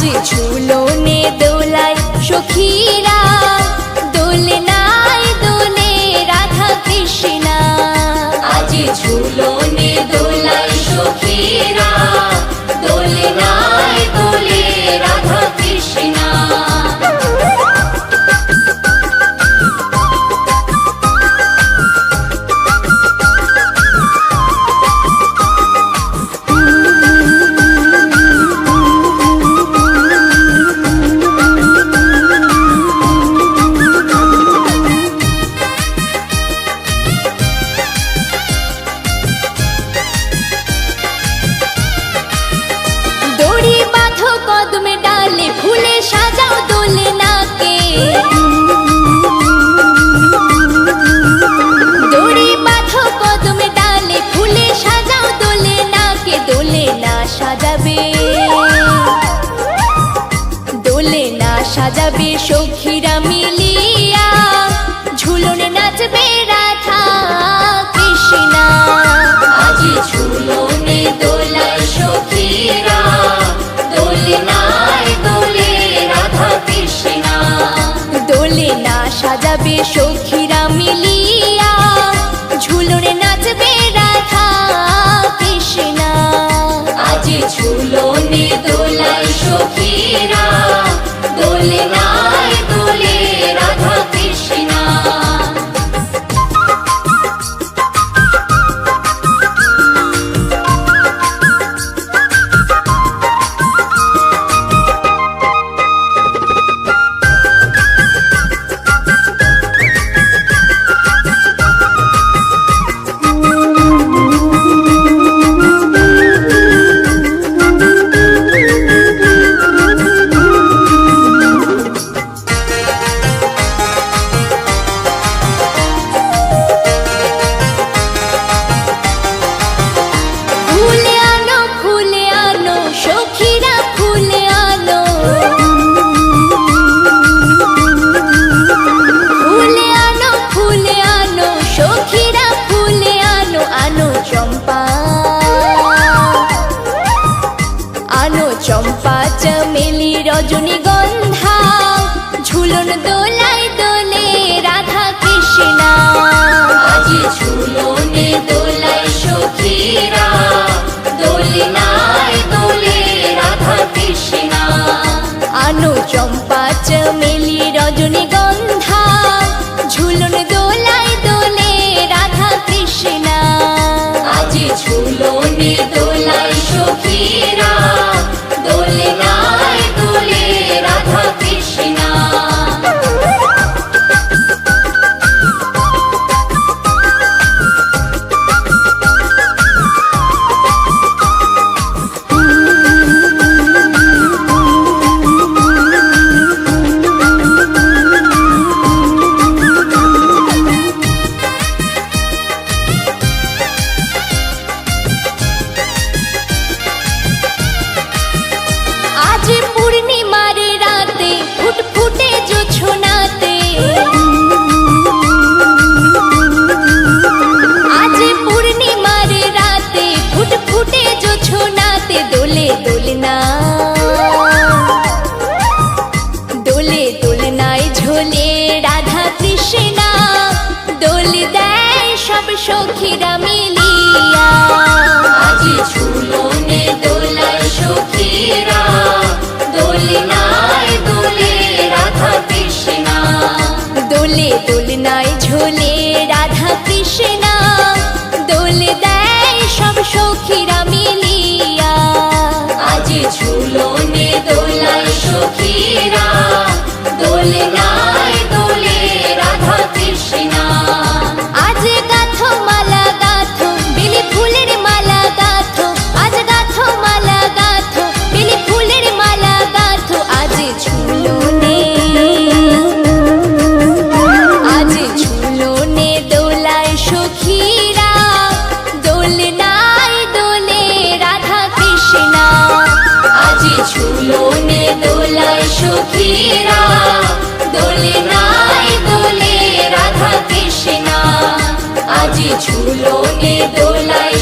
আজ ঝুলনে দোলায় সখীরা, দোলনায় দোলে রাধা কৃষ্ণা। আজ ঝুলনে দোলায় সখীরা, দোলনায় দোলে রাধা কৃষ্ণা। কদমে ডালে ফুলে সাজাও দোলনাকে, দড়ি বাঁধো কদমে ডালে ফুলে সাজাও দোলনাকে। দোলনা সাজাবে, দোলনা সাজাবে সখীরা মিলিয়া, ঝুলনে নাচবে রাধা কৃষ্ণা। আজ ঝুলনে দোলায় সখীরা, দোলনায় দোলে রাধা কৃষ্ণা। দোলনা সাজাবে সখীরা মিলিয়া, ঝুলনে নাচবে রাধা কৃষ্ণা। আজ ঝুলনে দোলায় সখীরা, দোলনায় দোলে রাধা কৃষ্ণা। চম্পা চমেলি রজনীগন্ধা, ঝুলন দোলায় দোলে রাধা কৃষ্ণা। আজ ঝুলনে দোলায় সখীরা, দোলনায় দোলে রাধা কৃষ্ণা। আনো চম্পা চমেলি রজনীগন্ধা, ঝুলন দোলায় দোলে রাধা কৃষ্ণা। আজ ঝুলনে দোলায় সখীরা, দোলনায় দোলে রাধা কৃষ্ণা। পূর্ণিমার রাতে ফুটফুটে জোছনাতে, আজ পূর্ণিমার রাতে ফুটফুটে জোছনাতে। দোলে দোলনা, দোলে দোলনায় ঝোলে রাধা কৃষ্ণা। দোল দেয় সব সখীরা মিলিয়া। আজ ঝুলনে দোলায় সখীরা, দোলনায় দোলে রাধা কৃষ্ণা। দোলে দোলনায় ঝোলে রাধা কৃষ্ণা। দোল দেয় সব সখীরা মিলিয়া। আজ ঝুলনে দোলায় সখীরা, দোলনায় দোলে রাধা কৃষ্ণা। আজ গাথো মালা গাথো, বেলি ফুলের মালা গাথো। আজ গাথো মালা গাথো, বেলি ফুলের মালা গাথো। আজ ঝুলনে, আজ ঝুলনে দোলায় সখীরা, দোলনায় দোলে রাধা কৃষ্ণা। আজ ঝুলনে দোলায় সখীরা, দোলনায় দোলে রাধা কৃষ্ণা। আজ ঝুলনে দোলায়